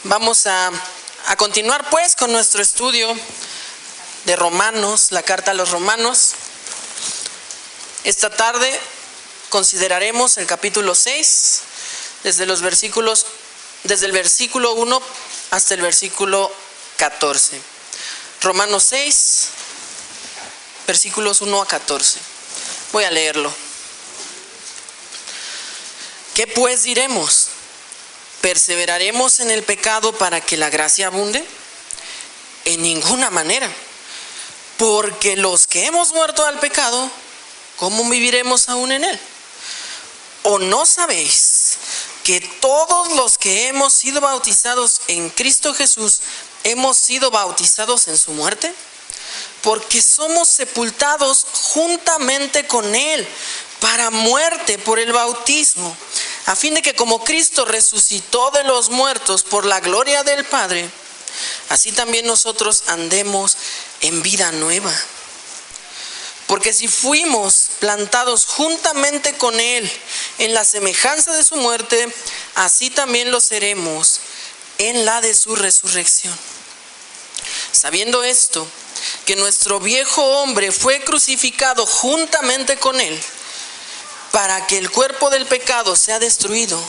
Vamos a continuar pues con nuestro estudio de Romanos, la carta a los Romanos. Esta tarde consideraremos el capítulo 6, desde el versículo 1 hasta el versículo 14. Romanos 6, versículos 1 a 14. Voy a leerlo. ¿Qué pues diremos? ¿Perseveraremos en el pecado para que la gracia abunde? En ninguna manera. Porque los que hemos muerto al pecado, ¿cómo viviremos aún en él? ¿O no sabéis que todos los que hemos sido bautizados en Cristo Jesús, hemos sido bautizados en su muerte? Porque somos sepultados juntamente con él para muerte por el bautismo, a fin de que como Cristo resucitó de los muertos por la gloria del Padre, así también nosotros andemos en vida nueva. Porque si fuimos plantados juntamente con él en la semejanza de su muerte, así también lo seremos en la de su resurrección. Sabiendo esto, que nuestro viejo hombre fue crucificado juntamente con él, para que el cuerpo del pecado sea destruido,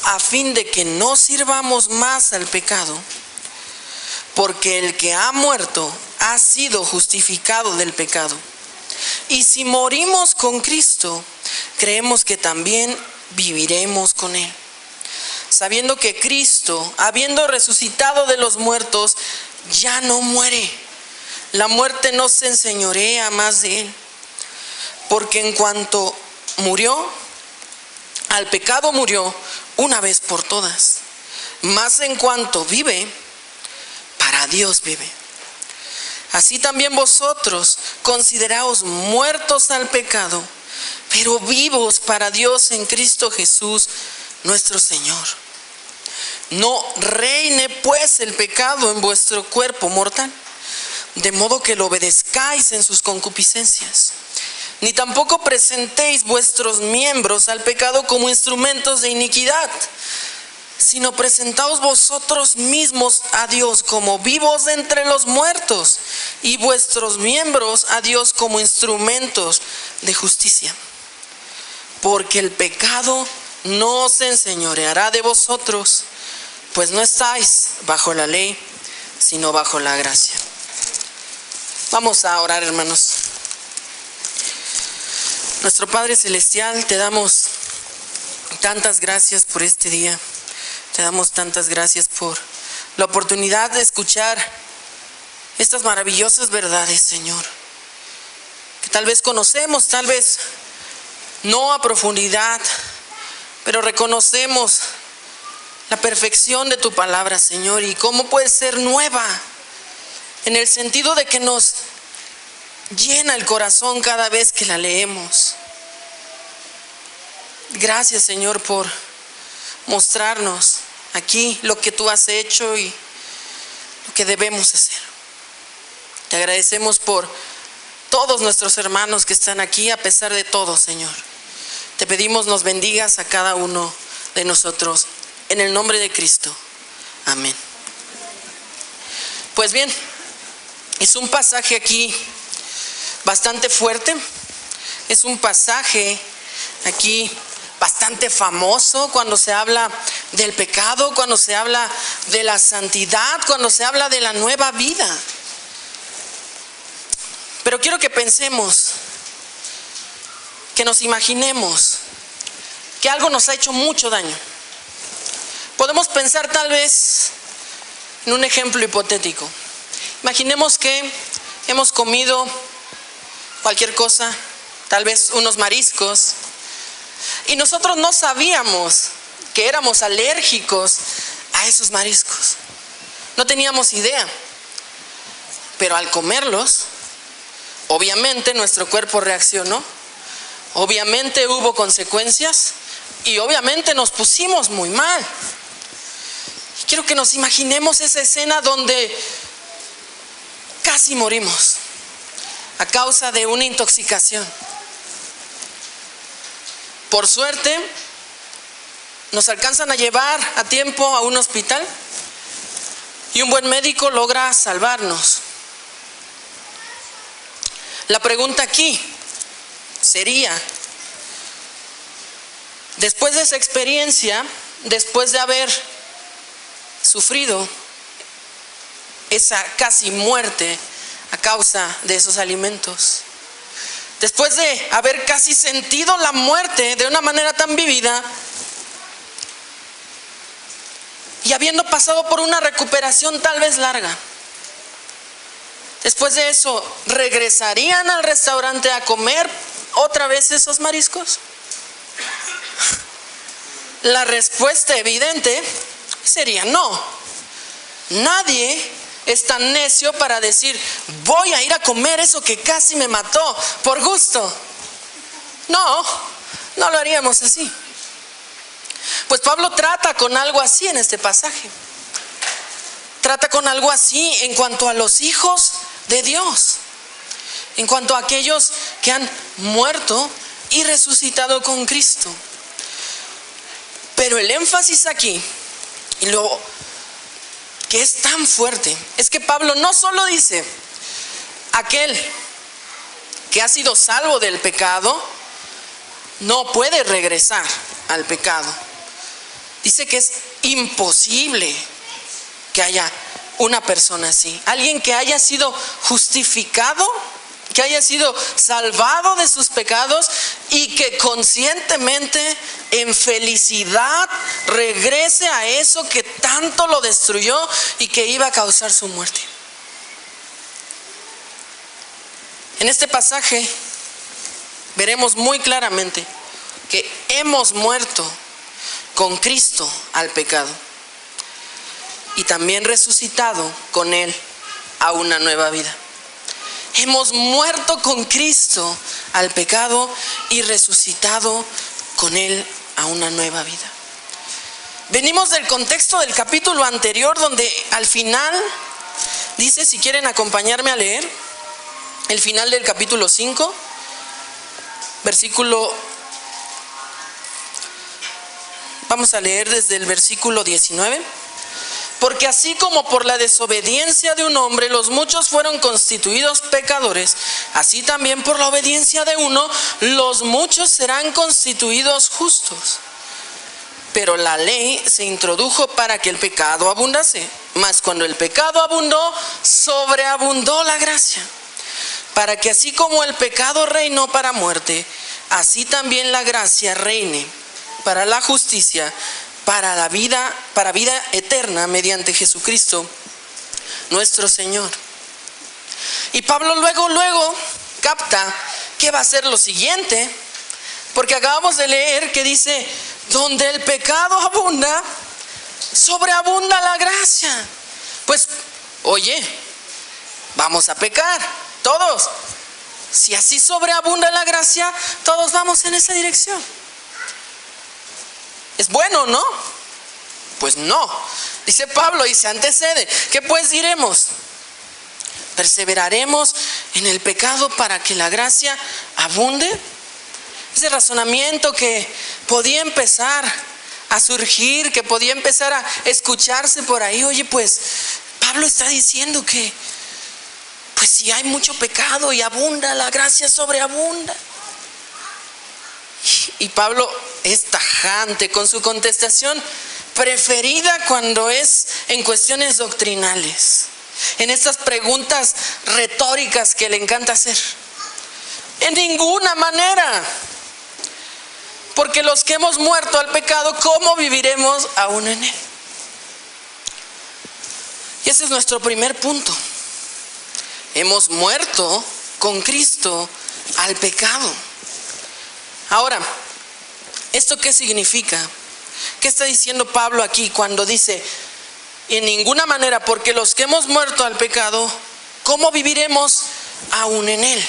a fin de que no sirvamos más al pecado. Porque el que ha muerto ha sido justificado del pecado. Y si morimos con Cristo, creemos que también viviremos con él. Sabiendo que Cristo, habiendo resucitado de los muertos, ya no muere. La muerte no se enseñorea más de él. Porque en cuanto murió, al pecado murió una vez por todas. Mas en cuanto vive, para Dios vive. Así también vosotros consideraos muertos al pecado, pero vivos para Dios en Cristo Jesús nuestro Señor. No reine pues el pecado en vuestro cuerpo mortal, de modo que lo obedezcáis en sus concupiscencias. Ni tampoco presentéis vuestros miembros al pecado como instrumentos de iniquidad, sino presentaos vosotros mismos a Dios como vivos de entre los muertos, y vuestros miembros a Dios como instrumentos de justicia. Porque el pecado no se enseñoreará de vosotros, pues no estáis bajo la ley, sino bajo la gracia. Vamos a orar, hermanos. Nuestro Padre Celestial, te damos tantas gracias por este día. Te damos tantas gracias por la oportunidad de escuchar estas maravillosas verdades, Señor, que tal vez conocemos, tal vez no a profundidad, pero reconocemos la perfección de tu palabra, Señor, y cómo puede ser nueva, en el sentido de que nos llena el corazón cada vez que la leemos. Gracias, Señor, por mostrarnos aquí lo que tú has hecho y lo que debemos hacer. Te agradecemos por todos nuestros hermanos que están aquí, a pesar de todo, Señor. Te pedimos nos bendigas a cada uno de nosotros, en el nombre de Cristo. Amén. Pues bien, es un pasaje aquí bastante fuerte. Es un pasaje aquí bastante famoso cuando se habla del pecado, cuando se habla de la santidad, cuando se habla de la nueva vida. Pero quiero que pensemos, que nos imaginemos que algo nos ha hecho mucho daño. Podemos pensar tal vez en un ejemplo hipotético. Imaginemos que hemos comido cualquier cosa, tal vez unos mariscos, y nosotros no sabíamos que éramos alérgicos a esos mariscos. No teníamos idea. Pero al comerlos, obviamente nuestro cuerpo reaccionó. Obviamente hubo consecuencias y obviamente nos pusimos muy mal. Y quiero que nos imaginemos esa escena donde casi morimos a causa de una intoxicación. Por suerte, nos alcanzan a llevar a tiempo a un hospital y un buen médico logra salvarnos. La pregunta aquí sería, después de esa experiencia, después de haber sufrido esa casi muerte a causa de esos alimentos, después de haber casi sentido la muerte de una manera tan vivida y habiendo pasado por una recuperación tal vez larga, después de eso, ¿regresarían al restaurante a comer otra vez esos mariscos? La respuesta evidente sería no. Nadie es tan necio para decir, voy a ir a comer eso que casi me mató por gusto. No lo haríamos así. Pues Pablo trata con algo así en este pasaje. Trata con algo así en cuanto a los hijos de Dios, en cuanto a aquellos que han muerto y resucitado con Cristo. Pero el énfasis aquí, y lo que es tan fuerte, es que Pablo no solo dice, aquel que ha sido salvo del pecado no puede regresar al pecado. Dice que es imposible que haya una persona así, alguien que haya sido justificado, que haya sido salvado de sus pecados y que conscientemente, en felicidad, regrese a eso que tanto lo destruyó y que iba a causar su muerte. En este pasaje veremos muy claramente que hemos muerto con Cristo al pecado y también resucitado con Él a una nueva vida. Hemos muerto con Cristo al pecado y resucitado con Él a una nueva vida. Venimos del contexto del capítulo anterior, donde al final dice, si quieren acompañarme a leer, el final del capítulo 5, vamos a leer desde el versículo 19. Porque así como por la desobediencia de un hombre los muchos fueron constituidos pecadores, así también por la obediencia de uno los muchos serán constituidos justos. Pero la ley se introdujo para que el pecado abundase, mas cuando el pecado abundó, sobreabundó la gracia, para que así como el pecado reinó para muerte, así también la gracia reine para la justicia, para vida eterna mediante Jesucristo nuestro Señor. Y Pablo luego capta que va a ser lo siguiente, porque acabamos de leer que dice, donde el pecado abunda, sobreabunda la gracia. Pues, oye, vamos a pecar, todos. Si así sobreabunda la gracia, todos vamos en esa dirección. ¿Es bueno, no? Pues no. Dice Pablo y se antecede. ¿Qué pues diremos? ¿Perseveraremos en el pecado para que la gracia abunde? Ese razonamiento que podía empezar a surgir, que podía empezar a escucharse por ahí. Oye, pues Pablo está diciendo que pues si hay mucho pecado y abunda, la gracia sobreabunda. Y Pablo es tajante con su contestación preferida cuando es en cuestiones doctrinales, en estas preguntas retóricas que le encanta hacer. En ninguna manera, porque los que hemos muerto al pecado, ¿cómo viviremos aún en él? Y ese es nuestro primer punto. Hemos muerto con Cristo al pecado. Ahora, ¿esto qué significa? ¿Qué está diciendo Pablo aquí cuando dice, en ninguna manera, porque los que hemos muerto al pecado, ¿cómo viviremos aún en él?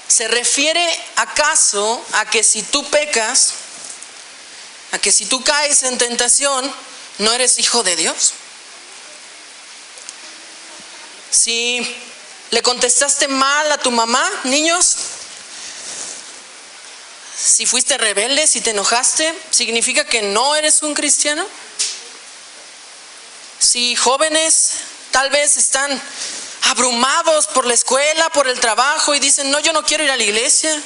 ¿Se refiere acaso a que si tú pecas, a que si tú caes en tentación, no eres hijo de Dios? Si le contestaste mal a tu mamá, niños, si fuiste rebelde, si te enojaste, ¿significa que no eres un cristiano? Si jóvenes tal vez están abrumados por la escuela, por el trabajo y dicen, no, yo no quiero ir a la iglesia,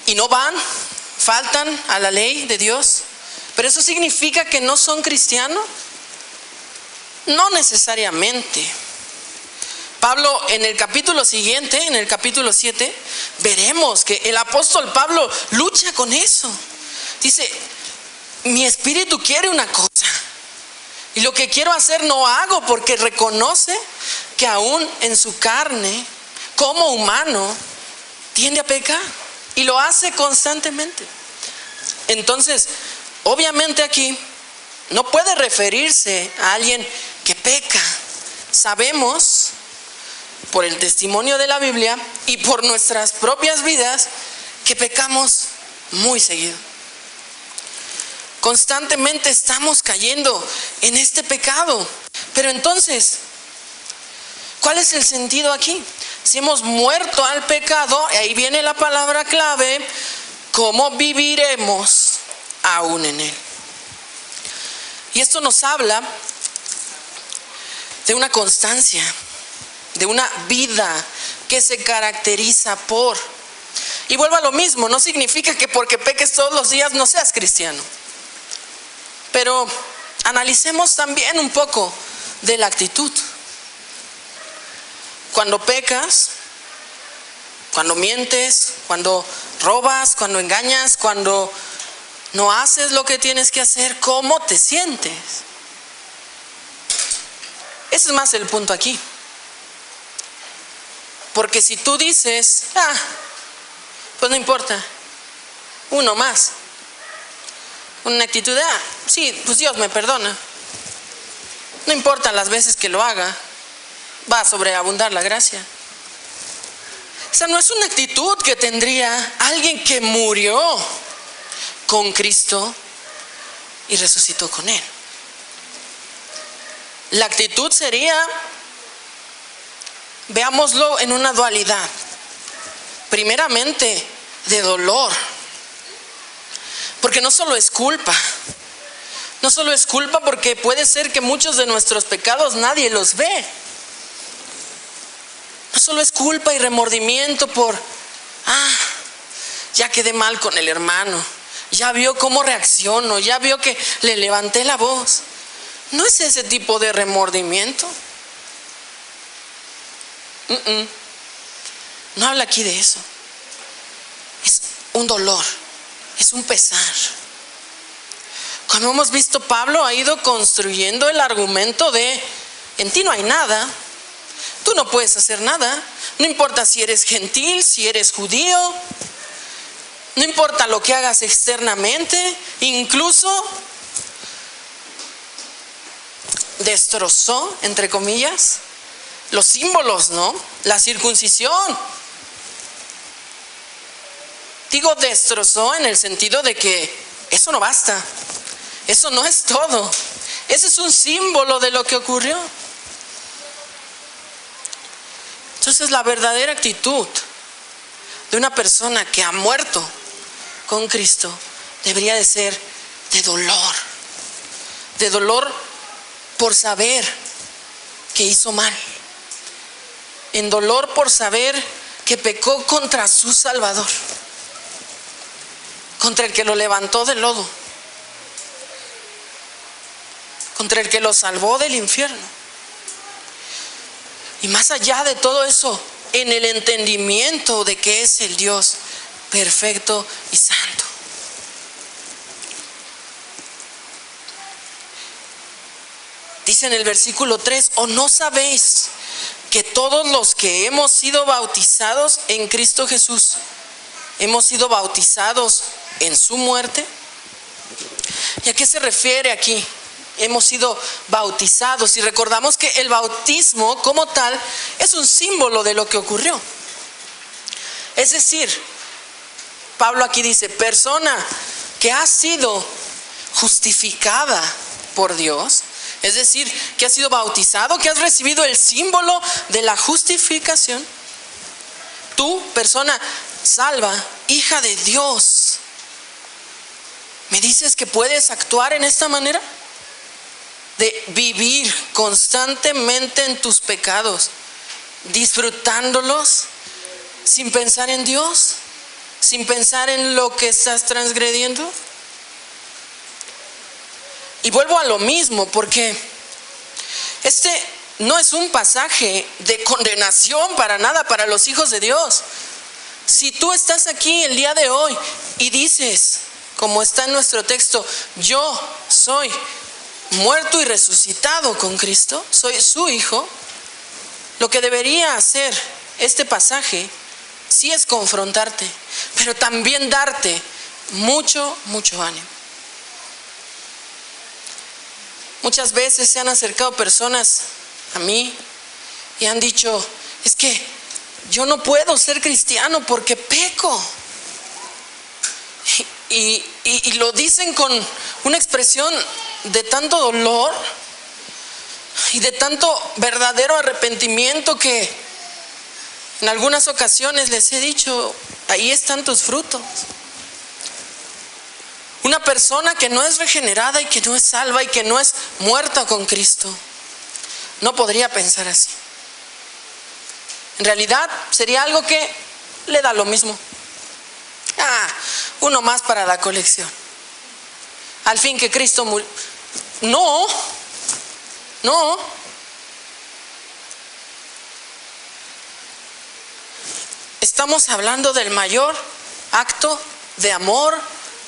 y no van, faltan a la ley de Dios, ¿pero eso significa que no son cristianos? No necesariamente. Pablo, en el capítulo siguiente, en el capítulo 7, veremos que el apóstol Pablo lucha con eso. Dice, mi espíritu quiere una cosa, y lo que quiero hacer no hago, porque reconoce que aún en su carne, como humano, tiende a pecar, y lo hace constantemente. Entonces, obviamente aquí no puede referirse a alguien que peca. Sabemos por el testimonio de la Biblia y por nuestras propias vidas que pecamos muy seguido. Constantemente estamos cayendo en este pecado. Pero entonces, ¿cuál es el sentido aquí? Si hemos muerto al pecado, y ahí viene la palabra clave, ¿cómo viviremos aún en él? Y esto nos habla de una constancia, de una vida que se caracteriza por... Y vuelvo a lo mismo, no significa que porque peques todos los días no seas cristiano. Pero analicemos también un poco de la actitud. Cuando pecas, cuando mientes, cuando robas, cuando engañas, cuando no haces lo que tienes que hacer, ¿cómo te sientes? Ese es más el punto aquí. Porque si tú dices, pues no importa, uno más, una actitud de, sí, pues Dios me perdona, no importa las veces que lo haga, va a sobreabundar la gracia. Esa no es una actitud que tendría alguien que murió con Cristo y resucitó con Él. La actitud sería, veámoslo en una dualidad. Primeramente, de dolor. Porque no solo es culpa. No solo es culpa porque puede ser que muchos de nuestros pecados nadie los ve. No solo es culpa y remordimiento por, ya quedé mal con el hermano, ya vio cómo reacciono, ya vio que le levanté la voz. No es ese tipo de remordimiento. No habla aquí de eso. Es un dolor, es un pesar. Como hemos visto, Pablo ha ido construyendo el argumento de, en ti no hay nada, tú no puedes hacer nada, no importa si eres gentil, si eres judío, no importa lo que hagas externamente, incluso destrozó, entre comillas, los símbolos, ¿no? La circuncisión. Digo destrozó en el sentido de que eso no basta, eso no es todo, ese es un símbolo de lo que ocurrió. Entonces la verdadera actitud de una persona que ha muerto con Cristo debería de ser de dolor por saber que hizo mal, en dolor por saber que pecó contra su Salvador, contra el que lo levantó del lodo, contra el que lo salvó del infierno. Y más allá de todo eso, en el entendimiento de que es el Dios perfecto y santo. Dice en el versículo 3, ¿o no sabéis que todos los que hemos sido bautizados en Cristo Jesús, hemos sido bautizados en su muerte? ¿Y a qué se refiere aquí? Hemos sido bautizados, y recordamos que el bautismo como tal es un símbolo de lo que ocurrió. Es decir, Pablo aquí dice, persona que ha sido justificada por Dios, es decir, que has sido bautizado, que has recibido el símbolo de la justificación. Tú, persona salva, hija de Dios, ¿me dices que puedes actuar en esta manera? de vivir constantemente en tus pecados, disfrutándolos sin pensar en Dios, sin pensar en lo que estás transgrediendo? Y vuelvo a lo mismo, porque este no es un pasaje de condenación para nada para los hijos de Dios. Si tú estás aquí el día de hoy y dices, como está en nuestro texto, yo soy muerto y resucitado con Cristo, soy su hijo, lo que debería hacer este pasaje sí es confrontarte, pero también darte mucho ánimo. Muchas veces se han acercado personas a mí y han dicho, es que yo no puedo ser cristiano porque peco. Y lo dicen con una expresión de tanto dolor y de tanto verdadero arrepentimiento que en algunas ocasiones les he dicho, ahí están tus frutos. Una persona que no es regenerada y que no es salva y que no es muerta con Cristo, no podría pensar así. En realidad sería algo que le da lo mismo. Uno más para la colección. Al fin que Cristo murió. No. Estamos hablando del mayor acto de amor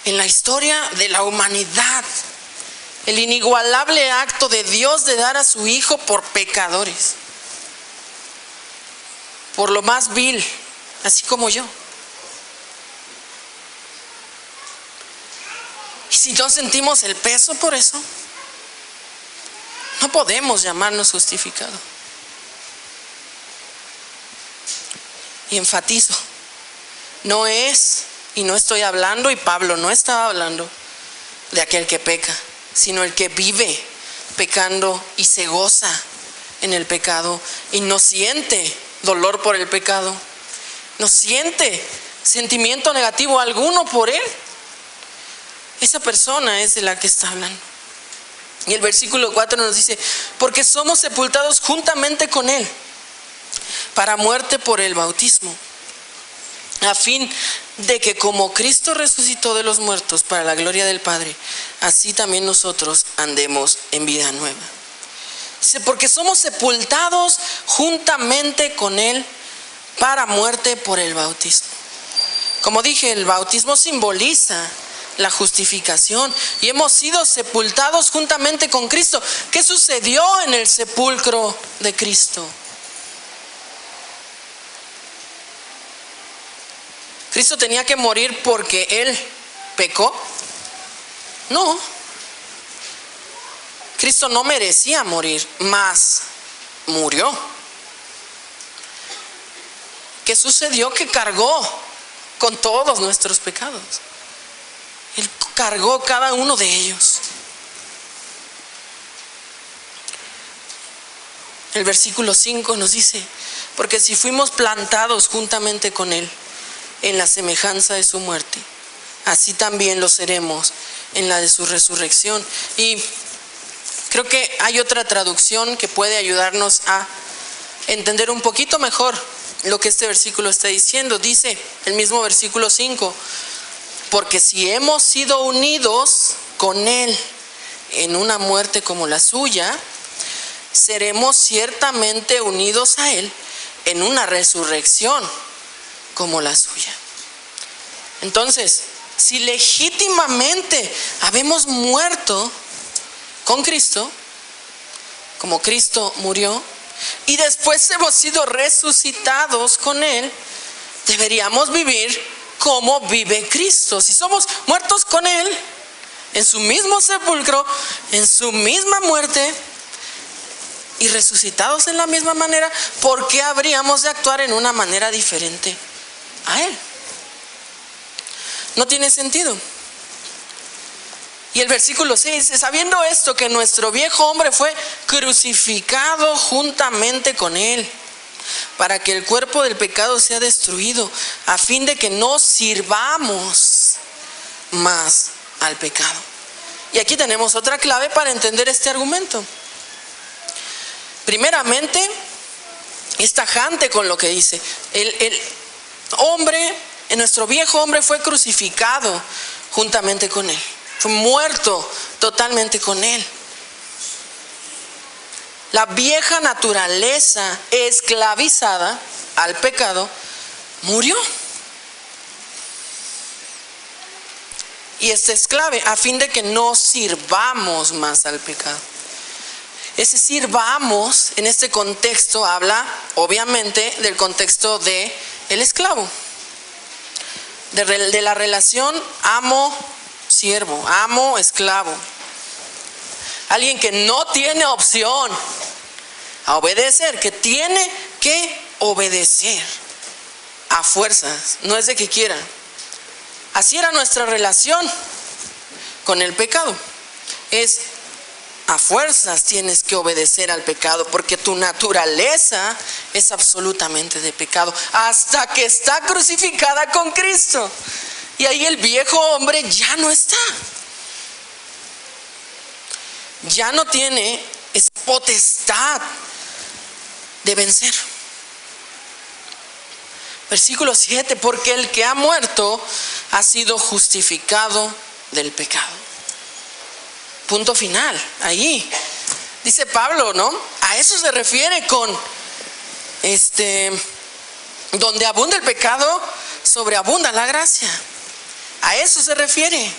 en la historia de la humanidad. El inigualable acto de Dios de dar a su Hijo por pecadores, por lo más vil, así como yo. Y si no sentimos el peso por eso, no podemos llamarnos justificados. Y enfatizo, no es, y no estoy hablando, y Pablo no estaba hablando de aquel que peca, sino el que vive pecando y se goza en el pecado y no siente dolor por el pecado, no siente sentimiento negativo alguno por él. Esa persona es de la que está hablando. Y el versículo 4 nos dice, porque somos sepultados juntamente con él para muerte por el bautismo, a fin de que como Cristo resucitó de los muertos para la gloria del Padre, así también nosotros andemos en vida nueva. Dice, porque somos sepultados juntamente con él para muerte por el bautismo. Como dije, el bautismo simboliza la justificación y hemos sido sepultados juntamente con Cristo. ¿Qué sucedió en el sepulcro de Cristo? ¿Cristo tenía que morir porque él pecó? No. Cristo no merecía morir, mas murió. ¿Qué sucedió? Que cargó con todos nuestros pecados. Él cargó cada uno de ellos. El versículo 5 nos dice, porque si fuimos plantados juntamente con él en la semejanza de su muerte, así también lo seremos en la de su resurrección. Y creo que hay otra traducción que puede ayudarnos a entender un poquito mejor lo que este versículo está diciendo. Dice el mismo versículo 5, porque si hemos sido unidos con él en una muerte como la suya, seremos ciertamente unidos a él en una resurrección como la suya. Entonces, si legítimamente habemos muerto con Cristo, como Cristo murió, y después hemos sido resucitados con él, deberíamos vivir como vive Cristo. Si somos muertos con él, en su mismo sepulcro, en su misma muerte, y resucitados en la misma manera, ¿por qué habríamos de actuar en una manera diferente a él? No tiene sentido. Y el versículo 6 dice, sabiendo esto, que nuestro viejo hombre fue crucificado juntamente con él, para que el cuerpo del pecado sea destruido, a fin de que no sirvamos más al pecado. Y aquí tenemos otra clave para entender este argumento. Primeramente, es tajante con lo que dice. El hombre, nuestro viejo hombre fue crucificado juntamente con él. Fue muerto totalmente con él. La vieja naturaleza esclavizada al pecado murió. Y esta es clave a fin de que no sirvamos más al pecado. Ese sirvamos en este contexto habla obviamente del contexto de el esclavo. De la relación amo-siervo, amo-esclavo. Alguien que no tiene opción a obedecer, que tiene que obedecer a fuerzas, no es de que quiera. Así era nuestra relación con el pecado. Es a fuerzas tienes que obedecer al pecado, porque tu naturaleza es absolutamente de pecado, hasta que está crucificada con Cristo. Y ahí el viejo hombre ya no está. Ya no tiene esa potestad de vencer. Versículo 7, porque el que ha muerto ha sido justificado del pecado. Punto final, ahí. Dice Pablo, ¿no? A eso se refiere con donde abunda el pecado, sobreabunda la gracia. A eso se refiere.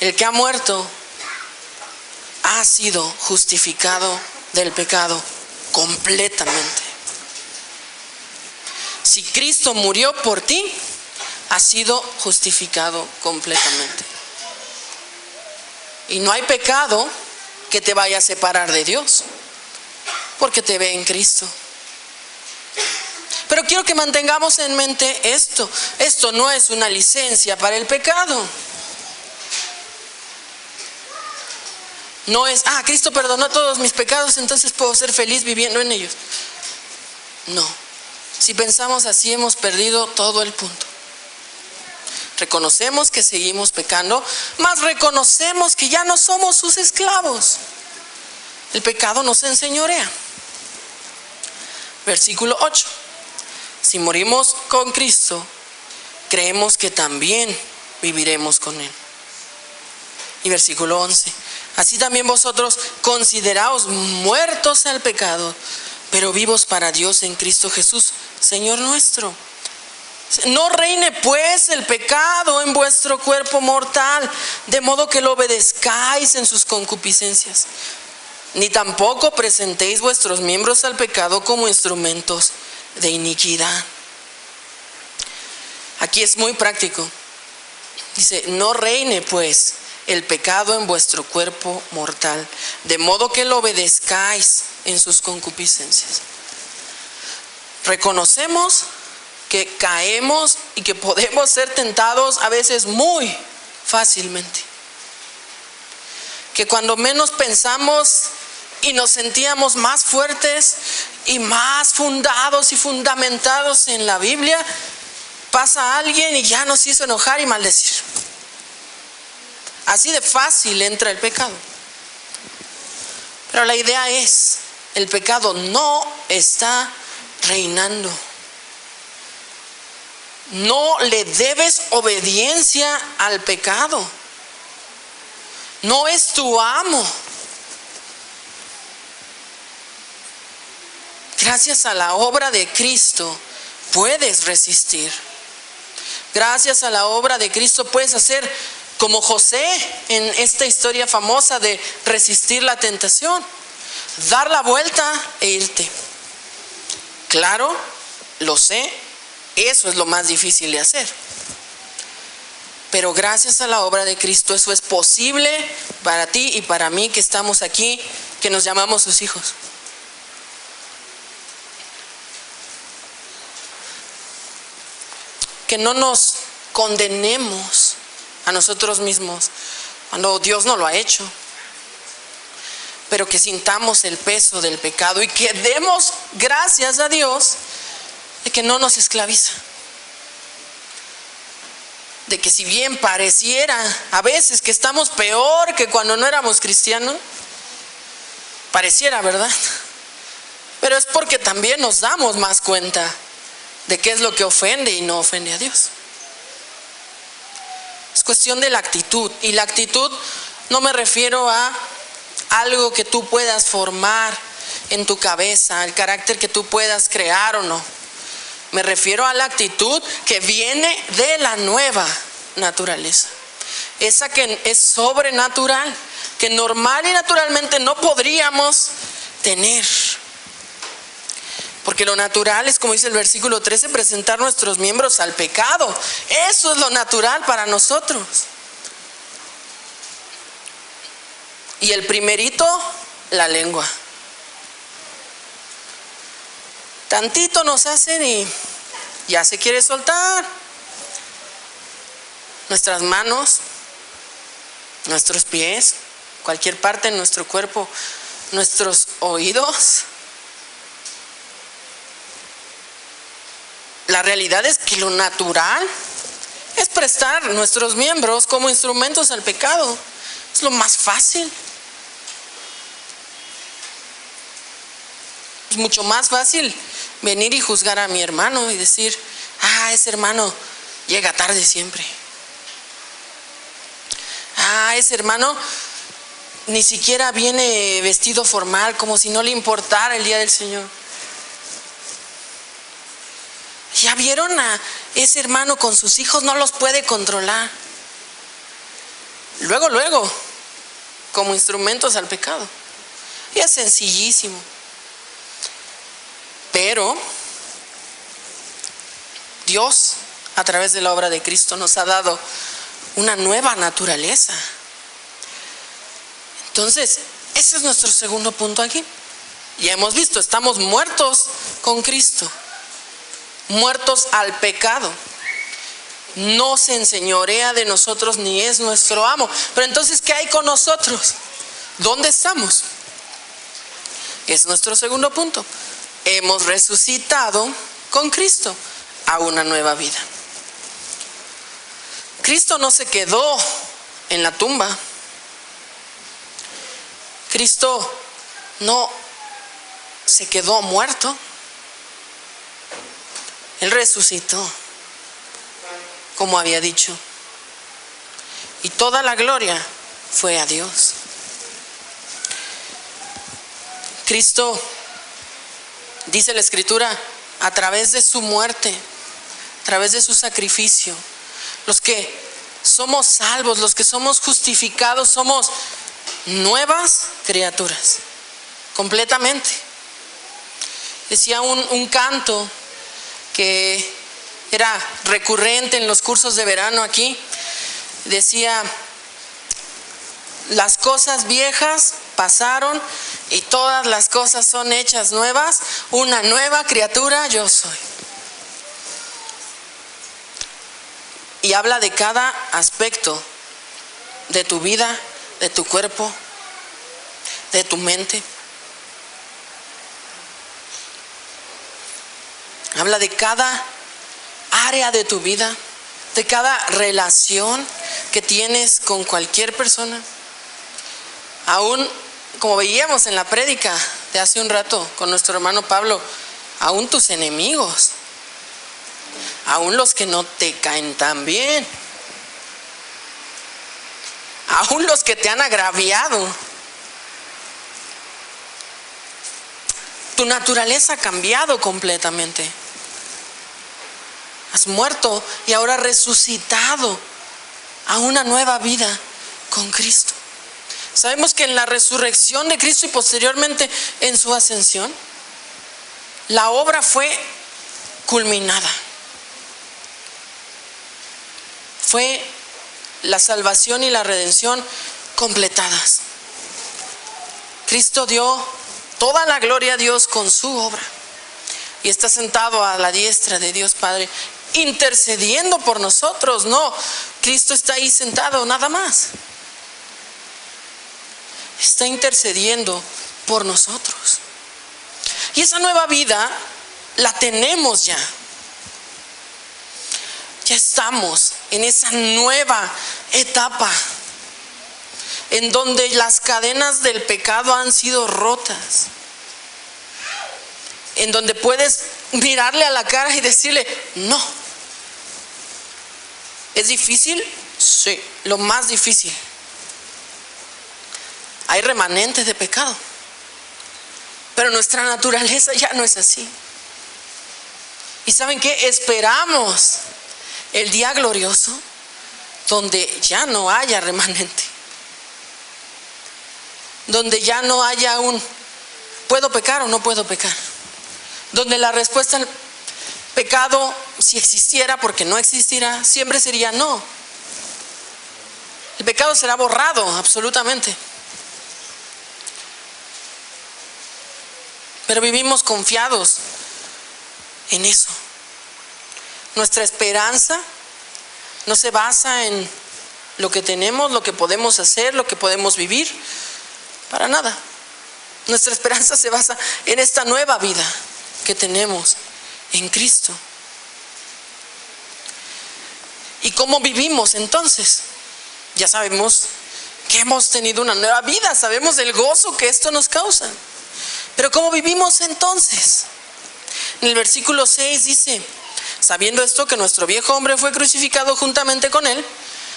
El que ha muerto ha sido justificado del pecado completamente. Si Cristo murió por ti, has sido justificado completamente. Y no hay pecado que te vaya a separar de Dios, porque te ve en Cristo. Pero quiero que mantengamos en mente esto. Esto no es una licencia para el pecado. No es, Cristo perdonó todos mis pecados, entonces puedo ser feliz viviendo en ellos. No. Si pensamos así, hemos perdido todo el punto. Reconocemos que seguimos pecando, mas reconocemos que ya no somos sus esclavos. El pecado nos enseñorea. Versículo 8. Si morimos con Cristo, creemos que también viviremos con Él. Y versículo 11. Así también vosotros consideraos muertos al pecado, pero vivos para Dios en Cristo Jesús, Señor nuestro. No reine pues el pecado en vuestro cuerpo mortal, de modo que lo obedezcáis en sus concupiscencias. Ni tampoco presentéis vuestros miembros al pecado como instrumentos de iniquidad. Aquí es muy práctico. Dice, no reine pues el pecado en vuestro cuerpo mortal, de modo que lo obedezcáis en sus concupiscencias. Reconocemos que caemos y que podemos ser tentados a veces muy fácilmente. Que cuando menos pensamos y nos sentíamos más fuertes y más fundados y fundamentados en la Biblia, pasa alguien y ya nos hizo enojar y maldecir. Así de fácil entra el pecado. Pero la idea es, el pecado no está reinando. No le debes obediencia al pecado. No es tu amo. Gracias a la obra de Cristo puedes resistir. Gracias a la obra de Cristo puedes hacer como José en esta historia famosa de resistir la tentación. Dar la vuelta e irte. Claro, lo sé, eso es lo más difícil de hacer. Pero gracias a la obra de Cristo eso es posible para ti y para mí que estamos aquí, que nos llamamos sus hijos. Que no nos condenemos a nosotros mismos cuando Dios no lo ha hecho, pero que sintamos el peso del pecado y que demos gracias a Dios de que no nos esclaviza. de que si bien pareciera a veces que estamos peor que cuando no éramos cristianos, pareciera, ¿verdad? Pero es porque también nos damos más cuenta de qué es lo que ofende y no ofende a Dios. Es cuestión de la actitud, y la actitud no me refiero a algo que tú puedas formar en tu cabeza, el carácter que tú puedas crear o no. Me refiero a la actitud que viene de la nueva naturaleza, esa que es sobrenatural, que normal y naturalmente no podríamos tener. Porque lo natural es, como dice el versículo 13, presentar nuestros miembros al pecado. Eso es lo natural para nosotros. Y el primerito, la lengua. Tantito nos hacen y ya se quiere soltar. Nuestras manos, nuestros pies, cualquier parte de nuestro cuerpo, nuestros oídos. La realidad es que lo natural es prestar nuestros miembros como instrumentos al pecado. Es lo más fácil. Es mucho más fácil venir y juzgar a mi hermano y decir, ese hermano llega tarde siempre. Ese hermano ni siquiera viene vestido formal, como si no le importara el día del Señor. ¿Ya vieron a ese hermano con sus hijos? No los puede controlar. Luego, como instrumentos al pecado. Y es sencillísimo. Pero Dios, a través de la obra de Cristo, nos ha dado una nueva naturaleza. Entonces, ese es nuestro segundo punto aquí. Ya hemos visto, estamos muertos con Cristo. Muertos al pecado. No se enseñorea de nosotros ni es nuestro amo. Pero entonces, ¿qué hay con nosotros? ¿Dónde estamos? Es nuestro segundo punto. Hemos resucitado con Cristo a una nueva vida. Cristo no se quedó en la tumba. Cristo no se quedó muerto. Él resucitó, como había dicho. Y toda la gloria fue a Dios. Cristo, dice la Escritura, a través de su muerte, a través de su sacrificio, los que somos salvos, los que somos justificados, somos nuevas criaturas, completamente. Decía un canto que era recurrente en los cursos de verano aquí, decía, las cosas viejas pasaron y todas las cosas son hechas nuevas, una nueva criatura yo soy. Y habla de cada aspecto de tu vida, de tu cuerpo, de tu mente. Habla de cada área de tu vida, de cada relación que tienes con cualquier persona. Aún, como veíamos en la prédica de hace un rato con nuestro hermano Pablo, aún tus enemigos, aún los que no te caen tan bien, aún los que te han agraviado. Tu naturaleza ha cambiado completamente. Has muerto y ahora resucitado a una nueva vida con Cristo. Sabemos que en la resurrección de Cristo y posteriormente en su ascensión, la obra fue culminada. Fue la salvación y la redención completadas. Cristo dio toda la gloria a Dios con su obra y está sentado a la diestra de Dios Padre, intercediendo por nosotros. No, Cristo está ahí sentado, nada más. Está intercediendo por nosotros. Y esa nueva vida la tenemos ya. Ya estamos en esa nueva etapa en donde las cadenas del pecado han sido rotas, en donde puedes mirarle a la cara y decirle no. ¿Es difícil? Sí, lo más difícil. Hay remanentes de pecado, pero nuestra naturaleza ya no es así. ¿Y saben qué? Esperamos el día glorioso donde ya no haya remanente, donde ya no haya un ¿puedo pecar o no puedo pecar? Donde la respuesta al pecado, si existiera, porque no existirá, siempre sería no. El pecado será borrado absolutamente. Pero vivimos confiados en eso. Nuestra esperanza no se basa en lo que tenemos, lo que podemos hacer, lo que podemos vivir, para nada. Nuestra esperanza se basa en esta nueva vida que tenemos en Cristo. ¿Y cómo vivimos entonces? Ya sabemos que hemos tenido una nueva vida, sabemos el gozo que esto nos causa. Pero ¿cómo vivimos entonces? En el versículo 6 dice: sabiendo esto, que nuestro viejo hombre fue crucificado juntamente con él,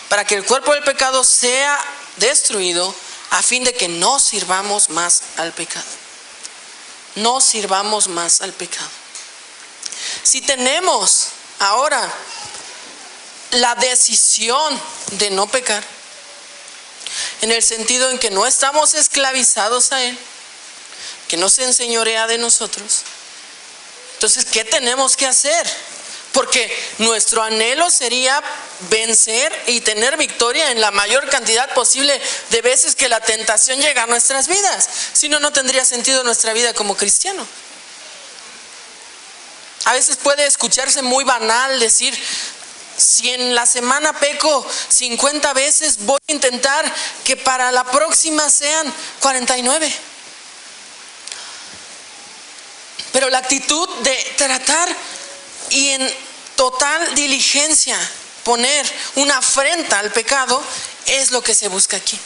para que el cuerpo del pecado sea destruido, a fin de que no sirvamos más al pecado. No sirvamos más al pecado. Si tenemos ahora la decisión de no pecar, en el sentido en que no estamos esclavizados a él, que no se enseñorea de nosotros, entonces, ¿qué tenemos que hacer? Porque nuestro anhelo sería vencer y tener victoria en la mayor cantidad posible de veces que la tentación llega a nuestras vidas. Si no, no tendría sentido nuestra vida como cristiano. A veces puede escucharse muy banal decir: si en la semana peco 50 veces, voy a intentar que para la próxima sean 49. Pero la actitud de tratar y en total diligencia poner una afrenta al pecado es lo que se busca aquí.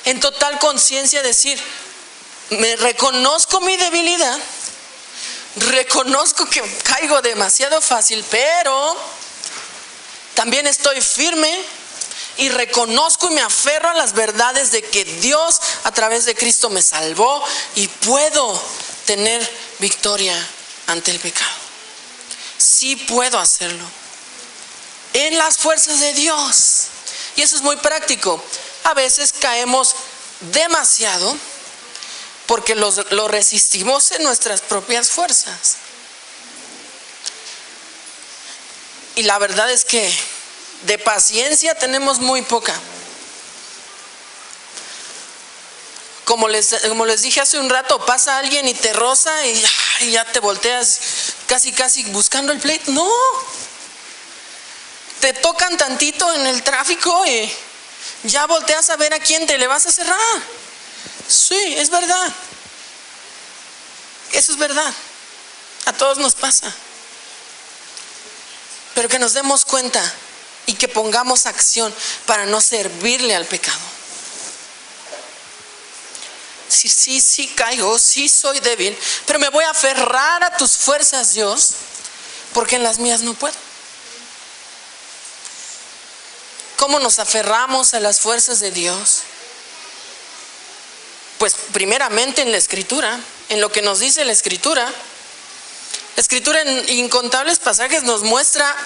En total conciencia decir: me reconozco mi debilidad, reconozco que caigo demasiado fácil, pero también estoy firme y reconozco y me aferro a las verdades de que Dios a través de Cristo me salvó y puedo tener victoria ante el pecado. Sí puedo hacerlo en las fuerzas de Dios. Y eso es muy práctico. A veces caemos demasiado porque lo resistimos en nuestras propias fuerzas. Y la verdad es que de paciencia tenemos muy poca. Como les dije hace un rato, pasa alguien y te roza y ya te volteas casi buscando el pleito. No, te tocan tantito en el tráfico y ya volteas a ver a quién te le vas a cerrar. Sí, es verdad. Eso es verdad. A todos nos pasa. Pero que nos demos cuenta y que pongamos acción para no servirle al pecado. Sí caigo, sí soy débil, pero me voy a aferrar a tus fuerzas, Dios, porque en las mías no puedo. ¿Cómo nos aferramos a las fuerzas de Dios? Pues primeramente en la Escritura, en lo que nos dice la Escritura. La Escritura en incontables pasajes nos muestra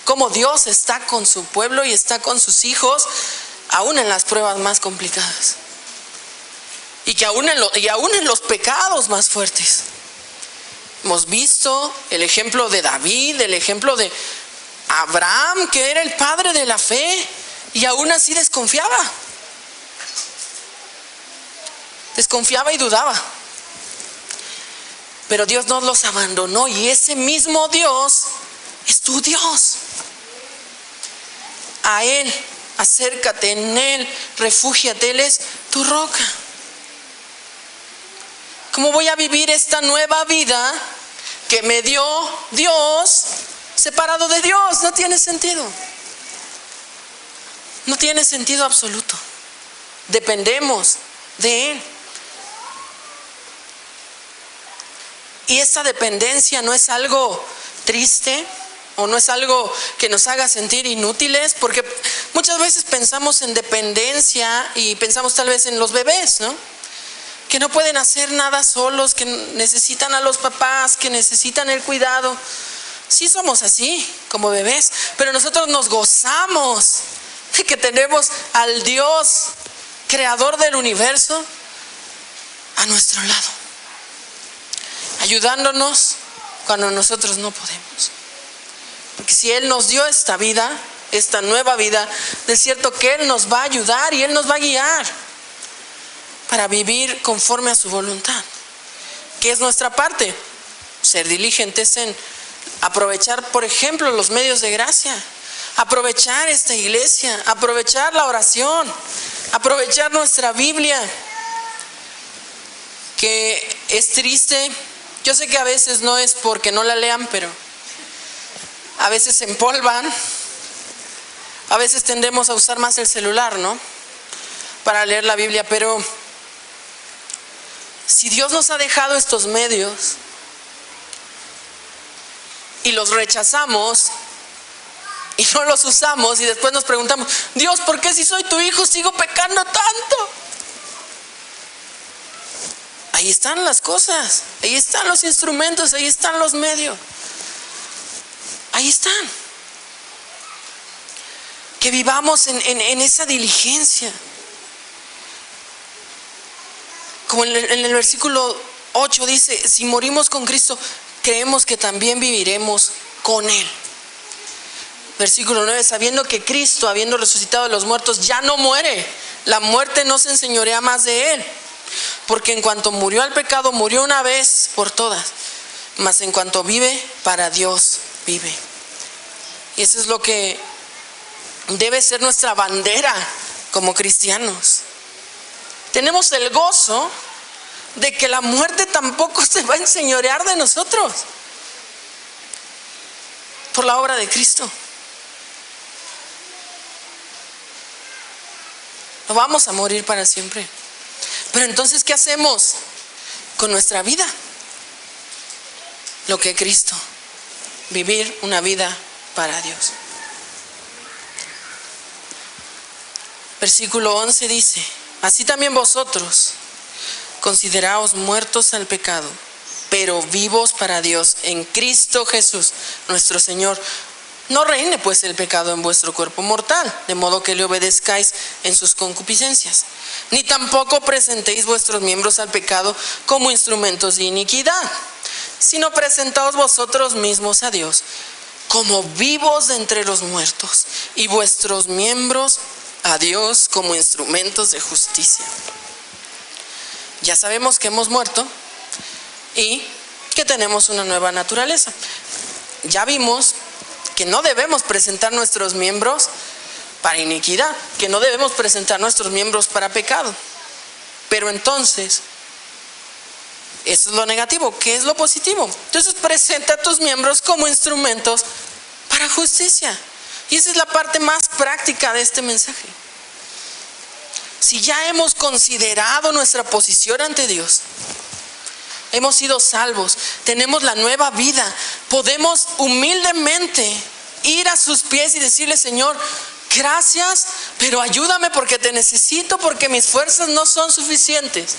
cómo Dios está con su pueblo y está con sus hijos, aún en las pruebas más complicadas. Y que aún en los pecados más fuertes. Hemos visto el ejemplo de David, el ejemplo de Abraham, que era el padre de la fe, y aún así desconfiaba y dudaba. Pero Dios no los abandonó, y ese mismo Dios es tu Dios. A Él acércate, en Él refúgiate, Él es tu roca. ¿Cómo voy a vivir esta nueva vida que me dio Dios separado de Dios. No tiene sentido. No tiene sentido absoluto. Dependemos de Él. Y esta dependencia no es algo triste o no es algo que nos haga sentir inútiles, porque muchas veces pensamos en dependencia y pensamos tal vez en los bebés, ¿no? Que no pueden hacer nada solos, que necesitan a los papás, que necesitan el cuidado. Sí somos así, como bebés, pero nosotros nos gozamos de que tenemos al Dios, creador del universo, a nuestro lado, ayudándonos cuando nosotros no podemos. Porque si Él nos dio esta vida, esta nueva vida, de cierto que Él nos va a ayudar y Él nos va a guiar para vivir conforme a su voluntad. ¿Qué es nuestra parte? Ser diligentes en aprovechar, por ejemplo, los medios de gracia, aprovechar esta iglesia, aprovechar la oración, aprovechar nuestra Biblia, que es triste. Yo sé que a veces no es porque no la lean, pero a veces se empolvan. A veces tendemos a usar más el celular, ¿no?, para leer la Biblia, pero si Dios nos ha dejado estos medios y los rechazamos y no los usamos y después nos preguntamos, Dios, ¿por qué si soy tu hijo sigo pecando tanto? Ahí están las cosas, ahí están los instrumentos, ahí están los medios, ahí están. Que vivamos en esa diligencia. Como en el versículo 8 dice, si morimos con Cristo, creemos que también viviremos con Él. Versículo 9, sabiendo que Cristo, habiendo resucitado de los muertos, ya no muere. La muerte no se enseñorea más de Él. Porque en cuanto murió al pecado, murió una vez por todas. Mas en cuanto vive, para Dios vive. Y eso es lo que debe ser nuestra bandera como cristianos. Tenemos el gozo de que la muerte tampoco se va a enseñorear de nosotros por la obra de Cristo. No vamos a morir para siempre. Pero entonces, ¿qué hacemos con nuestra vida? Lo que Cristo, vivir una vida para Dios. Versículo 11 dice, así también vosotros, consideraos muertos al pecado, pero vivos para Dios en Cristo Jesús, nuestro Señor. No reine pues el pecado en vuestro cuerpo mortal, de modo que le obedezcáis en sus concupiscencias. Ni tampoco presentéis vuestros miembros al pecado como instrumentos de iniquidad, sino presentaos vosotros mismos a Dios como vivos de entre los muertos, y vuestros miembros a Dios como instrumentos de justicia. Ya sabemos que hemos muerto y que tenemos una nueva naturaleza. Ya vimos que no debemos presentar nuestros miembros para iniquidad, que no debemos presentar nuestros miembros para pecado. Pero entonces, eso es lo negativo. ¿Qué es lo positivo? Entonces presenta tus miembros como instrumentos para justicia. Y esa es la parte más práctica de este mensaje. Si ya hemos considerado nuestra posición ante Dios, hemos sido salvos, tenemos la nueva vida, podemos humildemente ir a sus pies y decirle, Señor, gracias, pero ayúdame porque te necesito, porque mis fuerzas no son suficientes.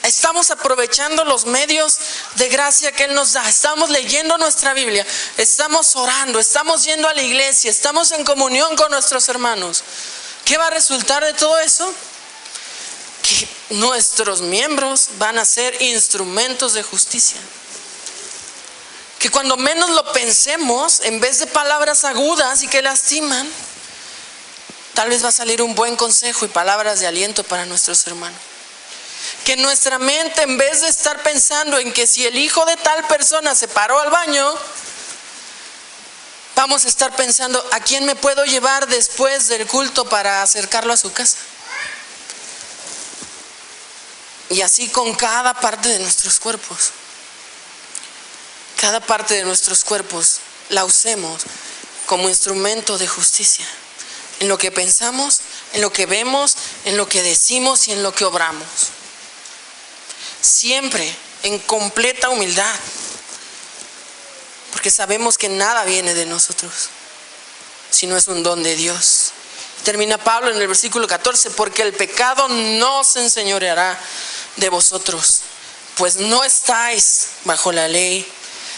Estamos aprovechando los medios de gracia que Él nos da. Estamos leyendo nuestra Biblia, estamos orando, estamos yendo a la iglesia, estamos en comunión con nuestros hermanos. ¿Qué va a resultar de todo eso? Que nuestros miembros van a ser instrumentos de justicia. Que cuando menos lo pensemos, en vez de palabras agudas y que lastiman, tal vez va a salir un buen consejo y palabras de aliento para nuestros hermanos. Que nuestra mente, en vez de estar pensando en que si el hijo de tal persona se paró al baño, vamos a estar pensando, ¿a quién me puedo llevar después del culto para acercarlo a su casa? Y así con cada parte de nuestros cuerpos. cada parte de nuestros cuerpos la usemos como instrumento de justicia. En lo que pensamos, en lo que vemos, en lo que decimos y en lo que obramos. Siempre en completa humildad. Porque sabemos que nada viene de nosotros, sino es un don de Dios. Termina Pablo en el versículo 14, porque el pecado no se enseñoreará de vosotros, pues no estáis bajo la ley,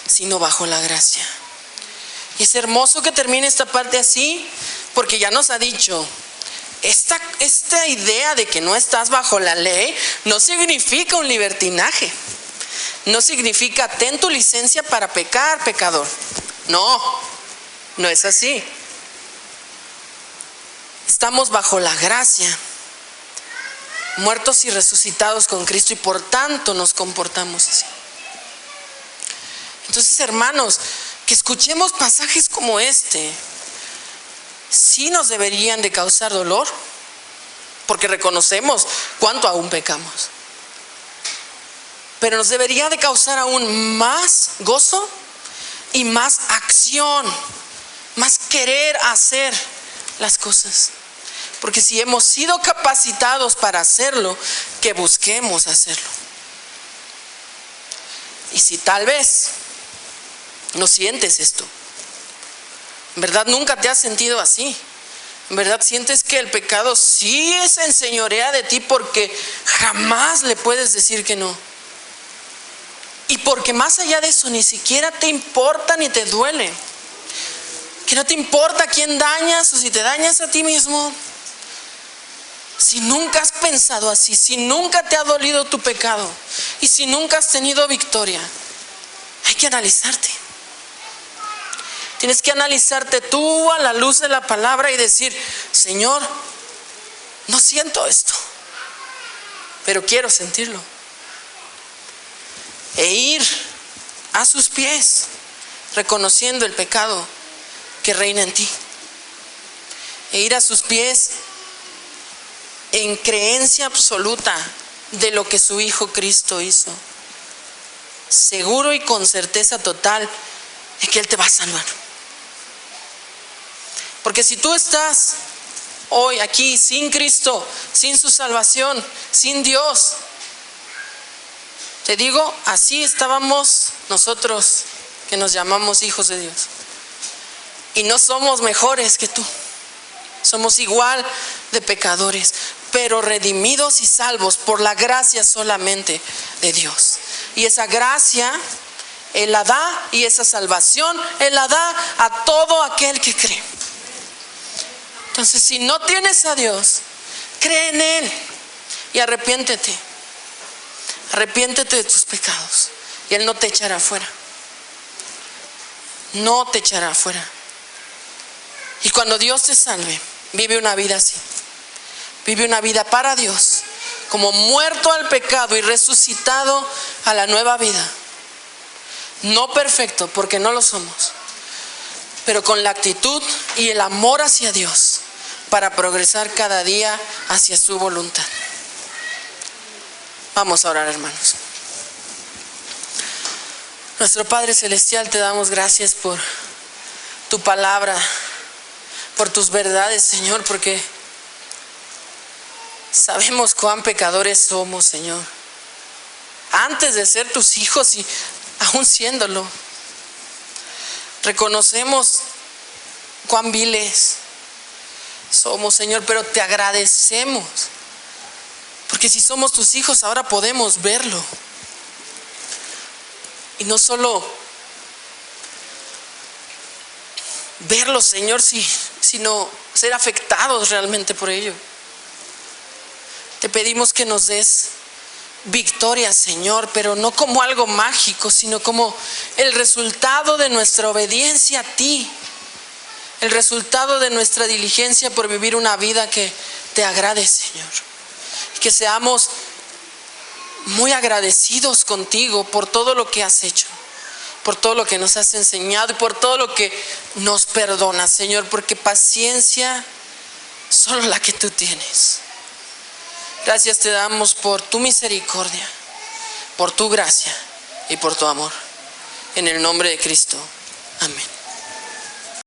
sino bajo la gracia. Y es hermoso que termine esta parte así, porque ya nos ha dicho, esta idea de que no estás bajo la ley no significa un libertinaje. No significa ten tu licencia para pecar, pecador. No es así. Estamos bajo la gracia, muertos y resucitados con Cristo, y por tanto nos comportamos así. Entonces, hermanos, que escuchemos pasajes como este, sí nos deberían de causar dolor, porque reconocemos cuánto aún pecamos. Pero nos debería de causar aún más gozo y más acción, más querer hacer las cosas. Porque si hemos sido capacitados para hacerlo, que busquemos hacerlo. Y si tal vez no sientes esto, en verdad nunca te has sentido así, en verdad sientes que el pecado sí se enseñorea de ti porque jamás le puedes decir que no. Y porque más allá de eso ni siquiera te importa ni te duele. Que no te importa quién dañas o si te dañas a ti mismo. Si nunca has pensado así, si nunca te ha dolido tu pecado y si nunca has tenido victoria, hay que analizarte. Tienes que analizarte tú a la luz de la palabra y decir, Señor, no siento esto, pero quiero sentirlo. E ir a sus pies, reconociendo el pecado que reina en ti. E ir a sus pies en creencia absoluta de lo que su Hijo Cristo hizo. Seguro y con certeza total de que Él te va a salvar. Porque si tú estás hoy aquí sin Cristo, sin su salvación, sin Dios, te digo, así estábamos nosotros que nos llamamos hijos de Dios. Y no somos mejores que tú. Somos igual de pecadores, pero redimidos y salvos por la gracia solamente de Dios. Y esa gracia Él la da, y esa salvación Él la da a todo aquel que cree. Entonces, si no tienes a Dios, cree en Él y arrepiéntete. Arrepiéntete de tus pecados y Él no te echará fuera. No te echará fuera. Y cuando Dios te salve, vive una vida así. Vive una vida para Dios, como muerto al pecado y resucitado a la nueva vida. No perfecto, porque no lo somos, pero con la actitud y el amor hacia Dios para progresar cada día hacia su voluntad. Vamos a orar, hermanos. Nuestro Padre Celestial, te damos gracias por tu palabra, por tus verdades, Señor, porque sabemos cuán pecadores somos, Señor. Antes de ser tus hijos y aún siéndolo, reconocemos cuán viles somos, Señor, pero te agradecemos. Porque si somos tus hijos, ahora podemos verlo. Y no solo verlo, Señor, sino ser afectados realmente por ello. Te pedimos que nos des victoria, Señor, pero no como algo mágico, sino como el resultado de nuestra obediencia a ti. El resultado de nuestra diligencia por vivir una vida que te agrade, Señor. Que seamos muy agradecidos contigo por todo lo que has hecho, por todo lo que nos has enseñado y por todo lo que nos perdonas, Señor, porque paciencia solo la que tú tienes. Gracias te damos por tu misericordia, por tu gracia y por tu amor. En el nombre de Cristo. Amén.